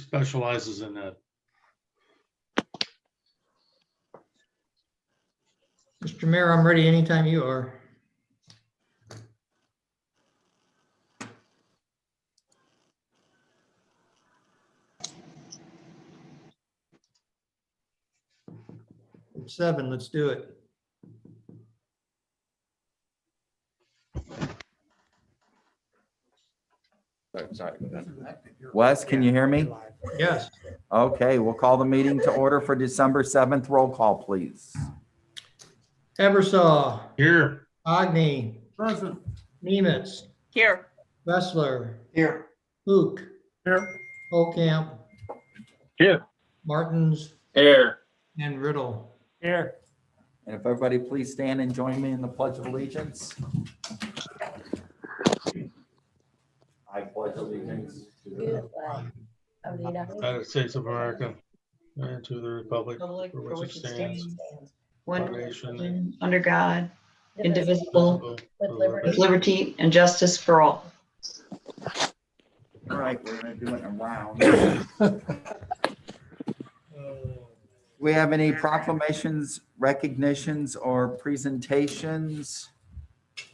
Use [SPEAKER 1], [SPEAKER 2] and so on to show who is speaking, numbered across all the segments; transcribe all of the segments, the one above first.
[SPEAKER 1] specializes in that.
[SPEAKER 2] Mr. Mayor, I'm ready anytime you are. It's 7, let's do it.
[SPEAKER 3] Sorry. Wes, can you hear me?
[SPEAKER 2] Yes.
[SPEAKER 3] Okay, we'll call the meeting to order for December 7th. Roll call, please.
[SPEAKER 2] Eversaw,
[SPEAKER 1] Here.
[SPEAKER 2] Agni,
[SPEAKER 4] Present.
[SPEAKER 2] Nemitz,
[SPEAKER 5] Here.
[SPEAKER 2] Wessler,
[SPEAKER 4] Here.
[SPEAKER 2] Luke,
[SPEAKER 4] Here.
[SPEAKER 2] Ocamp,
[SPEAKER 1] Here.
[SPEAKER 2] Martins,
[SPEAKER 1] Here.
[SPEAKER 2] and Riddle.
[SPEAKER 4] Here.
[SPEAKER 3] And if everybody please stand and join me in the Pledge of Allegiance. I pledge allegiance to the flag
[SPEAKER 5] Of the
[SPEAKER 1] United States of America and to the republic
[SPEAKER 5] Republic
[SPEAKER 1] for which it stands,
[SPEAKER 5] one
[SPEAKER 1] nation,
[SPEAKER 5] nation, under God, indivisible,
[SPEAKER 1] with
[SPEAKER 5] with liberty and justice for all.
[SPEAKER 3] All right, we're gonna do it in a round. Do we have any proclamations, recognitions, or presentations?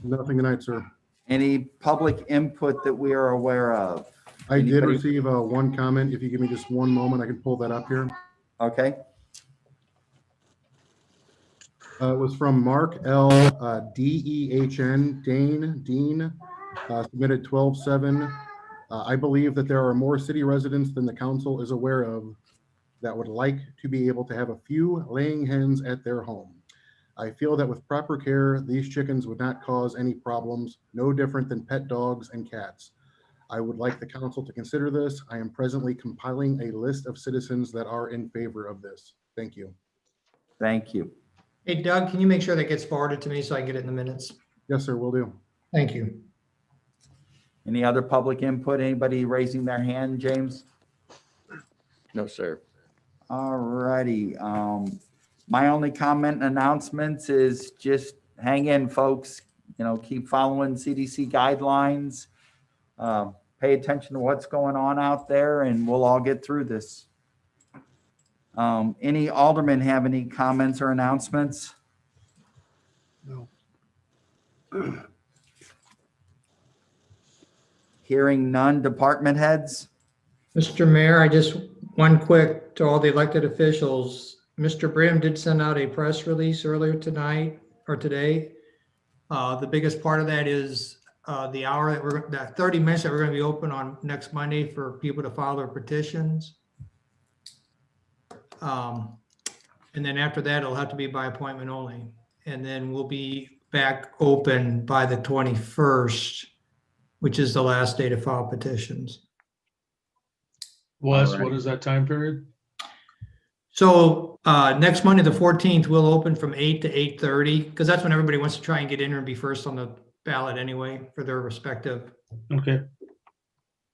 [SPEAKER 4] Nothing tonight, sir.
[SPEAKER 3] Any public input that we are aware of?
[SPEAKER 4] I did
[SPEAKER 3] Anybody?
[SPEAKER 4] receive one comment. If you give me just one moment, I can pull that up here.
[SPEAKER 3] Okay,
[SPEAKER 4] It was from Mark L. Dehn, Dean, submitted 12/7. I believe that there are more city residents than the council is aware of that would like to be able to have a few laying hens at their home. I feel that with proper care, these chickens would not cause any problems, no different than pet dogs and cats. I would like the council to consider this. I am presently compiling a list of citizens that are in favor of this. Thank you.
[SPEAKER 3] thank you.
[SPEAKER 2] Hey Doug, can you make sure that gets forwarded to me so I can get it in the minutes?
[SPEAKER 4] Yes, sir, will do.
[SPEAKER 2] Thank you.
[SPEAKER 3] Any other public input? Anybody raising their hand, James?
[SPEAKER 6] No, sir.
[SPEAKER 3] All righty. My only comment and announcements is just hang in, folks. You know, keep following CDC guidelines. Pay attention to what's going on out there, and we'll all get through this. Any aldermen have any comments or announcements?
[SPEAKER 4] No.
[SPEAKER 3] Hearing none. Department heads?
[SPEAKER 2] Mr. Mayor, one quick to all the elected officials. Mr. Brim did send out a press release earlier tonight or today. The biggest part of that is the hour that 30 minutes that we're going to be open on next Monday for people to file their petitions. And then after that, it'll have to be by appointment only. And then we'll be back open by the 21st, which is the last day to file petitions.
[SPEAKER 1] Wes,
[SPEAKER 3] All right.
[SPEAKER 1] what is that time period?
[SPEAKER 2] So next Monday, the 14th, we'll open from 8 to 8:30 because that's when everybody wants to try and get in and be first on the ballot anyway for their respective.
[SPEAKER 1] Okay.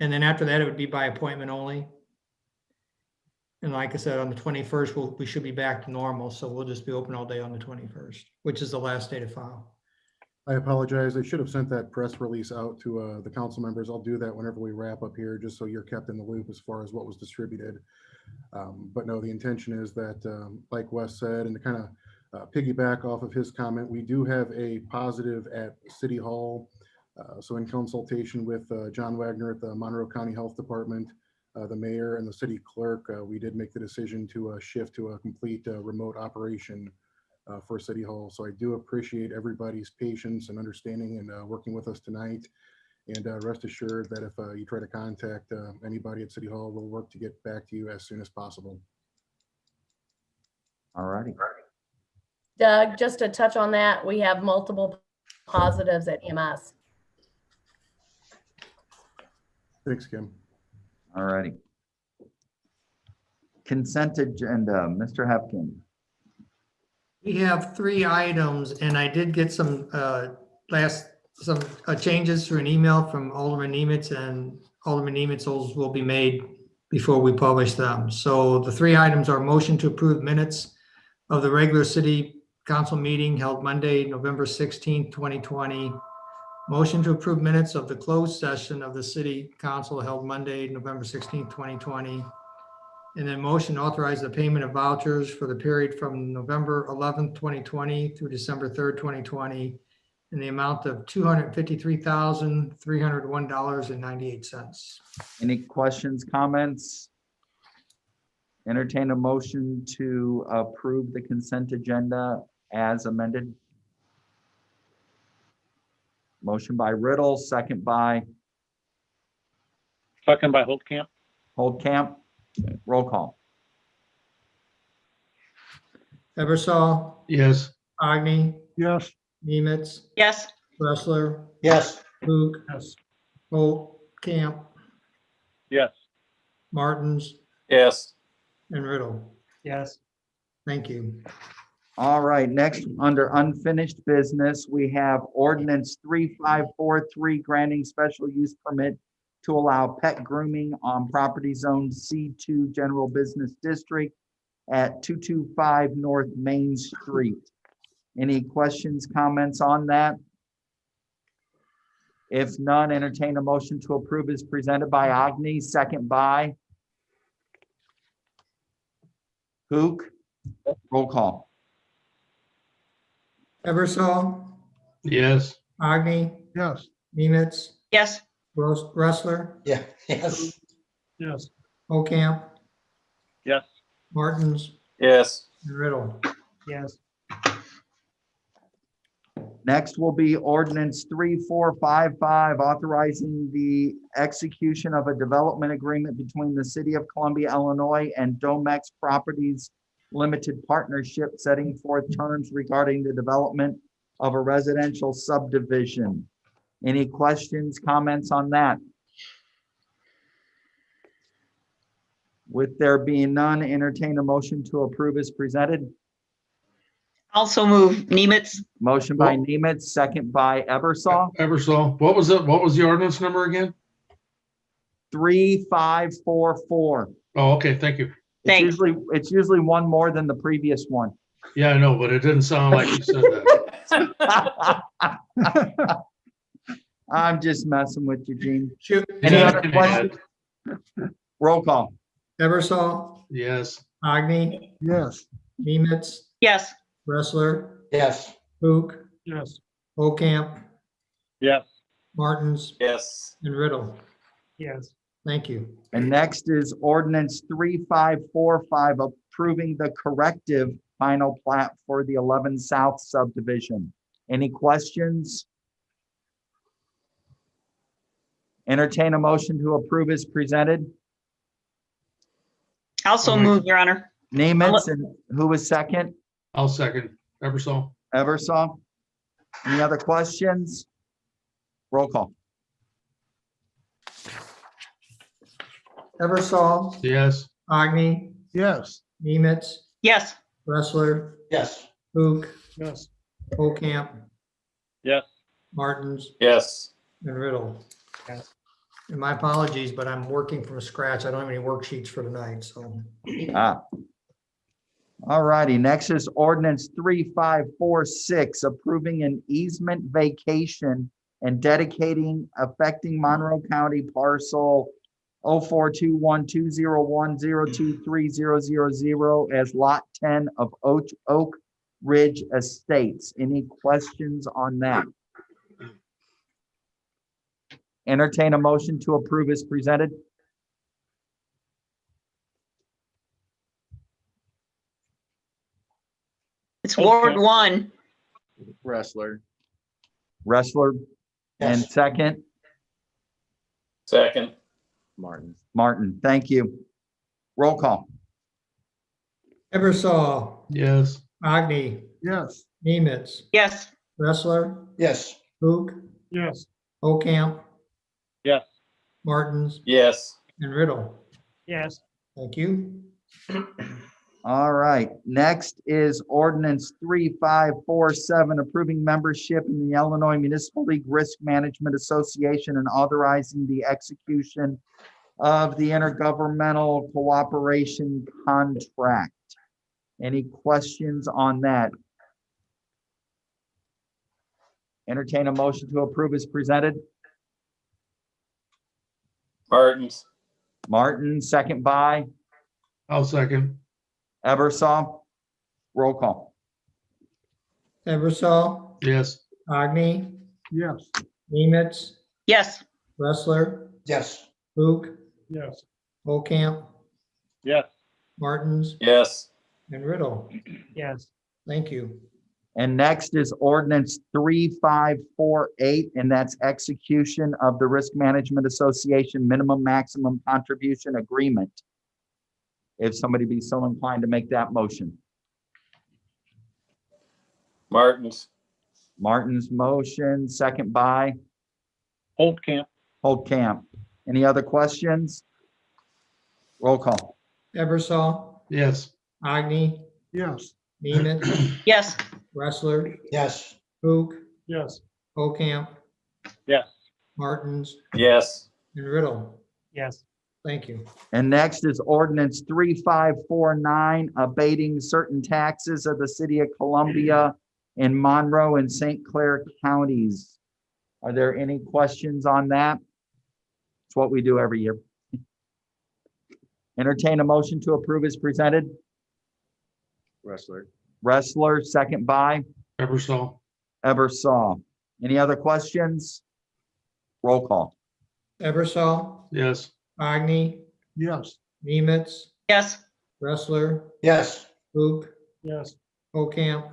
[SPEAKER 2] And then after that, it would be by appointment only. And like I said, on the 21st, we should be back to normal. So we'll just be open all day on the 21st, which is the last day to file.
[SPEAKER 4] I apologize. I should have sent that press release out to the council members. I'll do that whenever we wrap up here, just so you're kept in the loop as far as what was distributed. But no, the intention is that, like Wes said, and to kind of piggyback off of his comment, we do have a positive at City Hall. So in consultation with John Wagner at the Monroe County Health Department, the mayor and the city clerk, we did make the decision to shift to a complete remote operation for City Hall. So I do appreciate everybody's patience and understanding and working with us tonight. And rest assured that if you try to contact anybody at City Hall, we'll work to get back to you as soon as possible.
[SPEAKER 3] All righty.
[SPEAKER 7] Doug, just to touch on that, we have multiple positives at EMS.
[SPEAKER 4] Thanks, Kim.
[SPEAKER 3] All righty. Consent agenda, Mr. Hepkin.
[SPEAKER 2] We have 3 items and I did get some changes through an email from Alderman Nemitz, and Alderman Nemitz's will be made before we publish them. So the 3 items are motion to approve minutes of the regular city council meeting held Monday, November 16th, 2020. Motion to approve minutes of the closed session of the city council held Monday, November 16th, 2020. And then motion to authorize the payment of vouchers for the period from November 11th, 2020 through December 3rd, 2020 in the amount of $253,301.98.
[SPEAKER 3] Any questions, comments? Entertain a motion to approve the consent agenda as amended. Motion by Riddle, second by
[SPEAKER 8] Second by Holtcamp.
[SPEAKER 3] Holdcamp. Roll call.
[SPEAKER 2] Eversol,
[SPEAKER 1] Yes.
[SPEAKER 2] Agni,
[SPEAKER 8] Yes.
[SPEAKER 2] Nemitz,
[SPEAKER 5] Yes.
[SPEAKER 2] Wrestler,
[SPEAKER 8] Yes.
[SPEAKER 2] Luke,
[SPEAKER 8] Yes.
[SPEAKER 2] Holt, Camp,
[SPEAKER 8] Yes.
[SPEAKER 2] Martins,
[SPEAKER 6] Yes.
[SPEAKER 2] and Riddle.
[SPEAKER 8] Yes.
[SPEAKER 2] Thank you.
[SPEAKER 3] All right, next, under unfinished business, we have ordinance 3543 granting special use permit to allow pet grooming on property zone C2 General Business District at 225 North Main Street. Any questions, comments on that? If none, entertain a motion to approve as presented by Agni, second by Hook. Roll call.
[SPEAKER 2] Eversol,
[SPEAKER 1] Yes.
[SPEAKER 2] Agni,
[SPEAKER 8] Yes.
[SPEAKER 2] Nemitz,
[SPEAKER 5] Yes.
[SPEAKER 2] Wrestler,
[SPEAKER 8] Yeah. Yes. Yes.
[SPEAKER 2] Camp,
[SPEAKER 8] Yes.
[SPEAKER 2] Martins,
[SPEAKER 6] Yes.
[SPEAKER 2] and Riddle.
[SPEAKER 8] Yes.
[SPEAKER 3] Next will be ordinance 3455, authorizing the execution of a development agreement between the city of Columbia, Illinois and Domex Properties Limited Partnership, setting forth terms regarding the development of a residential subdivision. Any questions, comments on that? With there being none, entertain a motion to approve as presented.
[SPEAKER 5] Also move Nemitz.
[SPEAKER 3] Motion by Nemitz, second by Eversol.
[SPEAKER 1] Eversol, what was it? What was the ordinance number again?
[SPEAKER 3] 3544.
[SPEAKER 1] Oh, okay, thank you.
[SPEAKER 5] Thanks.
[SPEAKER 3] It's usually one more than the previous one.
[SPEAKER 1] Yeah, I know, but it didn't sound like you said that.
[SPEAKER 3] I'm just messing with you, Gene.
[SPEAKER 2] Shoot.
[SPEAKER 3] Any
[SPEAKER 1] Yeah,
[SPEAKER 3] other
[SPEAKER 1] I can
[SPEAKER 3] questions?
[SPEAKER 1] add.
[SPEAKER 3] Roll call.
[SPEAKER 2] Eversol,
[SPEAKER 1] Yes.
[SPEAKER 2] Agni,
[SPEAKER 8] Yes.
[SPEAKER 2] Nemitz,
[SPEAKER 5] Yes.
[SPEAKER 2] Wrestler,
[SPEAKER 8] Yes.
[SPEAKER 2] Luke,
[SPEAKER 8] Yes.
[SPEAKER 2] Camp,
[SPEAKER 8] Yes.
[SPEAKER 2] Martins,
[SPEAKER 6] Yes.
[SPEAKER 2] and Riddle.
[SPEAKER 8] Yes.
[SPEAKER 2] Thank you.
[SPEAKER 3] And next is ordinance 3545, approving the corrective final plat for the 11 South subdivision. Any questions? Entertain a motion to approve as presented.
[SPEAKER 5] Also move, Your Honor.
[SPEAKER 3] Nemitz, and who was second?
[SPEAKER 1] I'll second. Eversol.
[SPEAKER 3] Eversol. Any other questions? Roll call.
[SPEAKER 2] Eversol,
[SPEAKER 1] Yes.
[SPEAKER 2] Agni,
[SPEAKER 8] Yes.
[SPEAKER 2] Nemitz,
[SPEAKER 5] Yes.
[SPEAKER 2] Wrestler,
[SPEAKER 8] Yes.
[SPEAKER 2] Luke,
[SPEAKER 8] Yes.
[SPEAKER 2] Camp,
[SPEAKER 8] Yes.
[SPEAKER 2] Martins,
[SPEAKER 6] Yes.
[SPEAKER 2] and Riddle.
[SPEAKER 8] Yes.
[SPEAKER 2] And my apologies, but I'm working from scratch. I don't have any worksheets for tonight, so.
[SPEAKER 3] All righty, next is ordinance 3546, approving an easement vacation and dedicating affecting Monroe County parcel 042120102300 as lot 10 of Oak Ridge Estates. Any questions on that? Entertain a motion to approve as presented.
[SPEAKER 5] It's Ward 1.
[SPEAKER 6] Wrestler.
[SPEAKER 3] Wrestler, and second,
[SPEAKER 6] Second. Martin.
[SPEAKER 3] Martin. Thank you. Roll call.
[SPEAKER 2] Eversol,
[SPEAKER 1] Yes.
[SPEAKER 2] Agni,
[SPEAKER 8] Yes.
[SPEAKER 2] Nemitz,
[SPEAKER 5] Yes.
[SPEAKER 2] Wrestler,
[SPEAKER 8] Yes.
[SPEAKER 2] Luke,
[SPEAKER 8] Yes.
[SPEAKER 2] Camp,
[SPEAKER 8] Yes.
[SPEAKER 2] Martins,
[SPEAKER 6] Yes.
[SPEAKER 2] and Riddle.
[SPEAKER 8] Yes.
[SPEAKER 2] Thank you.
[SPEAKER 3] All right, next is ordinance 3547, approving membership in the Illinois Municipal League Risk Management Association and authorizing the execution of the intergovernmental cooperation contract. Any questions on that? Entertain a motion to approve as presented.
[SPEAKER 6] Martins.
[SPEAKER 3] Martin, second by
[SPEAKER 1] I'll second.
[SPEAKER 3] Eversol, roll call.
[SPEAKER 2] Eversol,
[SPEAKER 1] Yes.
[SPEAKER 2] Agni,
[SPEAKER 8] Yes.
[SPEAKER 2] Nemitz,
[SPEAKER 5] Yes.
[SPEAKER 2] Wrestler,
[SPEAKER 8] Yes.
[SPEAKER 2] Luke,
[SPEAKER 8] Yes.
[SPEAKER 2] Ocamp,
[SPEAKER 8] Yes.
[SPEAKER 2] Martins,
[SPEAKER 6] Yes.
[SPEAKER 2] and Riddle.
[SPEAKER 8] Yes.
[SPEAKER 2] Thank you.
[SPEAKER 3] And next is ordinance 3548, and that's execution of the Risk Management Association minimum maximum contribution agreement. If somebody be so inclined to make that motion.
[SPEAKER 6] Martins.
[SPEAKER 3] Martin's motion, second by
[SPEAKER 8] Holdcamp.
[SPEAKER 3] Holdcamp. Any other questions? Roll call.
[SPEAKER 2] Eversol,
[SPEAKER 1] Yes.
[SPEAKER 2] Agni,
[SPEAKER 8] Yes.
[SPEAKER 2] Nemitz,
[SPEAKER 5] Yes.
[SPEAKER 2] Wrestler,
[SPEAKER 8] Yes.
[SPEAKER 2] Luke,
[SPEAKER 8] Yes.
[SPEAKER 2] Ocamp,
[SPEAKER 8] Yes.
[SPEAKER 2] Martins,
[SPEAKER 6] Yes.
[SPEAKER 2] and Riddle.
[SPEAKER 8] Yes.
[SPEAKER 2] Thank you.
[SPEAKER 3] And next is ordinance 3549, abating certain taxes of the city of Columbia in Monroe and St. Clair counties. Are there any questions on that? It's what we do every year. Entertain a motion to approve as presented.
[SPEAKER 6] Wrestler.
[SPEAKER 3] Wrestler, second by
[SPEAKER 1] Eversol.
[SPEAKER 3] Eversol. Any other questions? Roll call.
[SPEAKER 2] Eversol,
[SPEAKER 1] Yes.
[SPEAKER 2] Agni,
[SPEAKER 8] Yes.
[SPEAKER 2] Nemitz,
[SPEAKER 5] Yes.
[SPEAKER 2] Wrestler,
[SPEAKER 8] Yes.
[SPEAKER 2] Luke,
[SPEAKER 8] Yes.
[SPEAKER 2] Ocamp,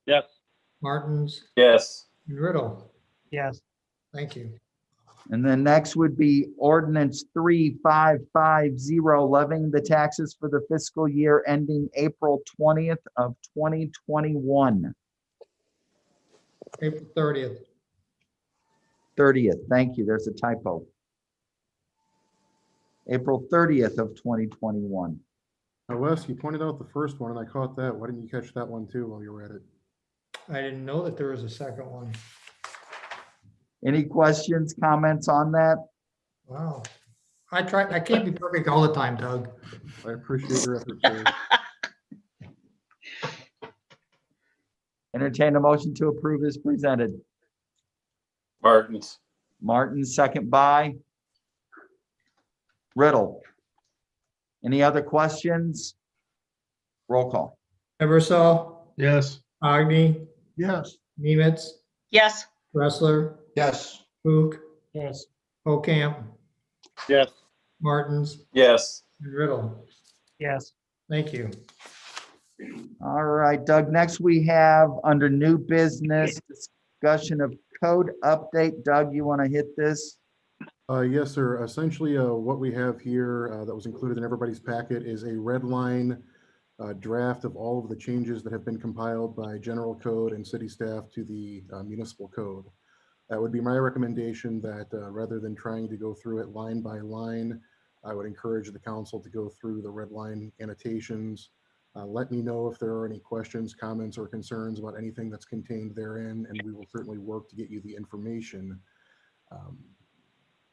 [SPEAKER 8] Yes.
[SPEAKER 2] Martins,
[SPEAKER 6] Yes.
[SPEAKER 2] and Riddle.
[SPEAKER 8] Yes.
[SPEAKER 2] Thank you.
[SPEAKER 3] And then next would be ordinance 3550, levying the taxes for the fiscal year ending April 20th of 2021.
[SPEAKER 2] April 30th.
[SPEAKER 3] 30th, thank you, there's a typo. April 30th of 2021.
[SPEAKER 4] Now, Wes, you pointed out the first one and I caught that. Why didn't you catch that one too while you were at it?
[SPEAKER 2] I didn't know that there was a second one.
[SPEAKER 3] Any questions, comments on that?
[SPEAKER 2] Wow. I can't be perfect all the time, Doug.
[SPEAKER 4] I appreciate your effort, sir.
[SPEAKER 3] Entertain a motion to approve as presented.
[SPEAKER 6] Martins.
[SPEAKER 3] Martin, second by Riddle. Any other questions? Roll call.
[SPEAKER 2] Eversol,
[SPEAKER 1] Yes.
[SPEAKER 2] Agni,
[SPEAKER 8] Yes.
[SPEAKER 2] Nemitz,
[SPEAKER 5] Yes.
[SPEAKER 2] Wrestler,
[SPEAKER 8] Yes.
[SPEAKER 2] Luke,
[SPEAKER 8] Yes.
[SPEAKER 2] Ocamp,
[SPEAKER 8] Yes.
[SPEAKER 2] Martins,
[SPEAKER 6] Yes.
[SPEAKER 2] and Riddle.
[SPEAKER 8] Yes.
[SPEAKER 2] Thank you.
[SPEAKER 3] All right, Doug, next we have under new business discussion of code update. Doug, you want to hit this?
[SPEAKER 4] Yes, sir. Essentially, what we have here that was included in everybody's packet is a red line draft of all of the changes that have been compiled by general code and city staff to the municipal code. That would be my recommendation that rather than trying to go through it line by line, I would encourage the council to go through the red line annotations. Let me know if there are any questions, comments, or concerns about anything that's contained therein, and we will certainly work to get you the information.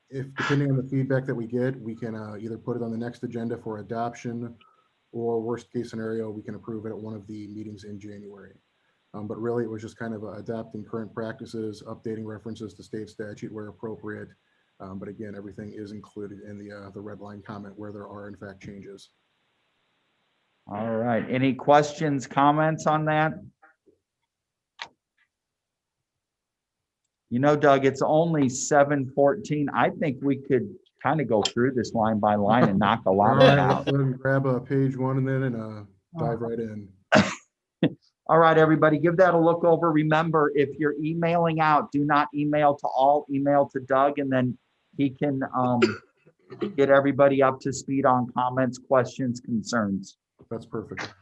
[SPEAKER 4] If depending on the feedback that we get, we can either put it on the next agenda for adoption, or worst case scenario, we can approve it at one of the meetings in January. But really, it was just kind of adapting current practices, updating references to state statute where appropriate. But again, everything is included in the red line comment where there are in fact changes.
[SPEAKER 3] All right, any questions, comments on that? You know, Doug, it's only 7:14. I think we could kind of go through this line by line and knock a lot
[SPEAKER 4] All
[SPEAKER 3] of it
[SPEAKER 4] right,
[SPEAKER 3] out.
[SPEAKER 4] let's go ahead and grab page one and then dive right in.
[SPEAKER 3] All right, everybody, give that a look over. Remember, if you're emailing out, do not email to all, email to Doug, and then he can get everybody up to speed on comments, questions, concerns.
[SPEAKER 4] That's perfect.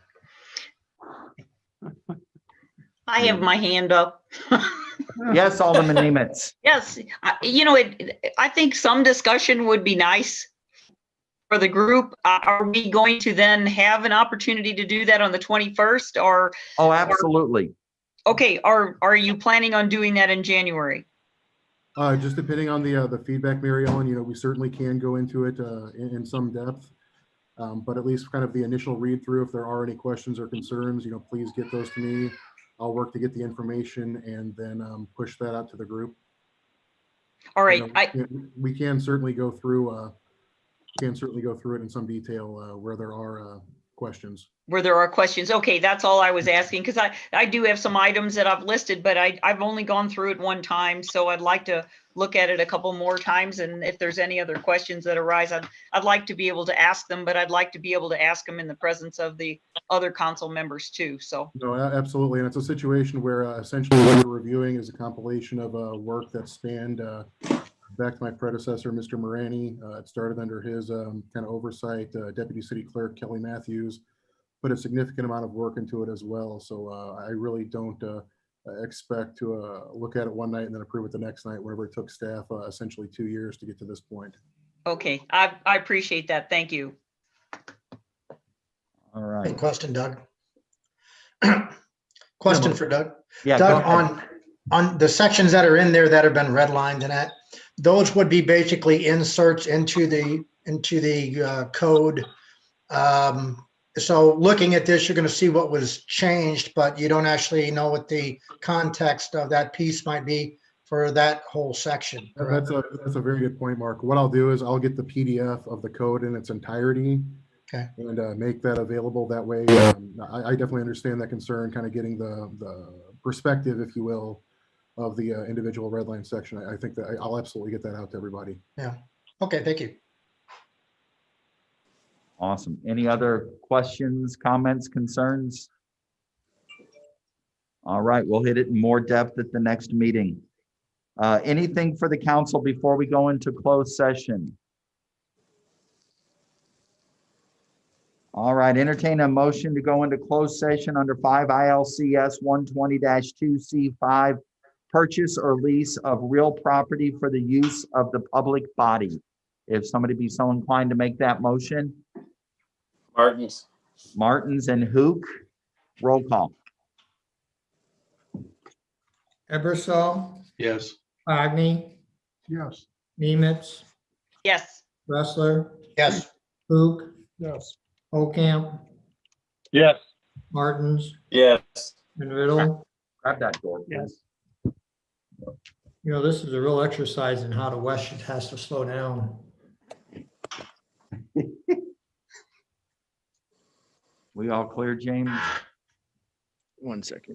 [SPEAKER 5] I have my hand up.
[SPEAKER 3] Yes, Alderman Nemitz.
[SPEAKER 5] Yes, I think some discussion would be nice for the group. Are we going to then have an opportunity to do that on the 21st or,
[SPEAKER 3] Oh, absolutely.
[SPEAKER 5] okay, are you planning on doing that in January?
[SPEAKER 4] Just depending on the feedback, Mary Ellen, we certainly can go into it in some depth. But at least kind of the initial read through, if there are any questions or concerns, please get those to me. I'll work to get the information and then push that out to the group.
[SPEAKER 5] All right,
[SPEAKER 4] We can certainly go through can certainly go through it in some detail where there are questions.
[SPEAKER 5] Where there are questions. Okay, that's all I was asking, because I do have some items that I've listed, but I've only gone through it one time, so I'd like to look at it a couple more times, and if there's any other questions that arise, I'd like to be able to ask them, but I'd like to be able to ask them in the presence of the other council members too, so.
[SPEAKER 4] No, absolutely. And it's a situation where essentially what we're reviewing is a compilation of work that spanned back to my predecessor, Mr. Morani. It started under his kind of oversight. Deputy City Clerk Kelly Matthews put a significant amount of work into it as well. So I really don't expect to look at it one night and then approve it the next night, wherever it took staff essentially 2 years to get to this point.
[SPEAKER 5] Okay, I appreciate that. Thank you.
[SPEAKER 3] All
[SPEAKER 9] Hey,
[SPEAKER 3] right.
[SPEAKER 9] question, Doug. Question for Doug.
[SPEAKER 3] Yeah, go
[SPEAKER 9] Doug,
[SPEAKER 3] ahead.
[SPEAKER 9] on the sections that are in there that have been redlined and that, those would be basically inserts into the code. So looking at this, you're going to see what was changed, but you don't actually know what the context of that piece might be for that whole section. correct?
[SPEAKER 4] That's a very good point, Mark. What I'll do is I'll get the PDF of the code in its entirety.
[SPEAKER 9] Okay.
[SPEAKER 4] And make that available. That way, I definitely understand that concern, kind of getting the perspective, if you will, of the individual red line section. I think that I'll absolutely get that out to everybody.
[SPEAKER 9] Okay, thank you.
[SPEAKER 3] Awesome. Any other questions, comments, concerns? All right, we'll hit it in more depth at the next meeting. Anything for the council before we go into closed session? All right, entertain a motion to go into closed session under 5 ILCS 120-2C5, purchase or lease of real property for the use of the public body. If somebody be so inclined to make that motion.
[SPEAKER 6] Martins.
[SPEAKER 3] Martins and Hook, roll call.
[SPEAKER 2] Ebersol,
[SPEAKER 1] Yes.
[SPEAKER 2] Agni,
[SPEAKER 4] Yes.
[SPEAKER 2] Nemitz,
[SPEAKER 5] Yes.
[SPEAKER 2] Wrestler,
[SPEAKER 9] Yes.
[SPEAKER 2] Hook,
[SPEAKER 8] Yes.
[SPEAKER 2] Ocamp,
[SPEAKER 8] Yes.
[SPEAKER 2] Martins,
[SPEAKER 6] Yes.
[SPEAKER 2] and Riddle.
[SPEAKER 3] Grab that door, please.
[SPEAKER 8] Yes.
[SPEAKER 2] You know, this is a real exercise in how the West has to slow down.
[SPEAKER 3] We all clear, James?
[SPEAKER 8] 1 second.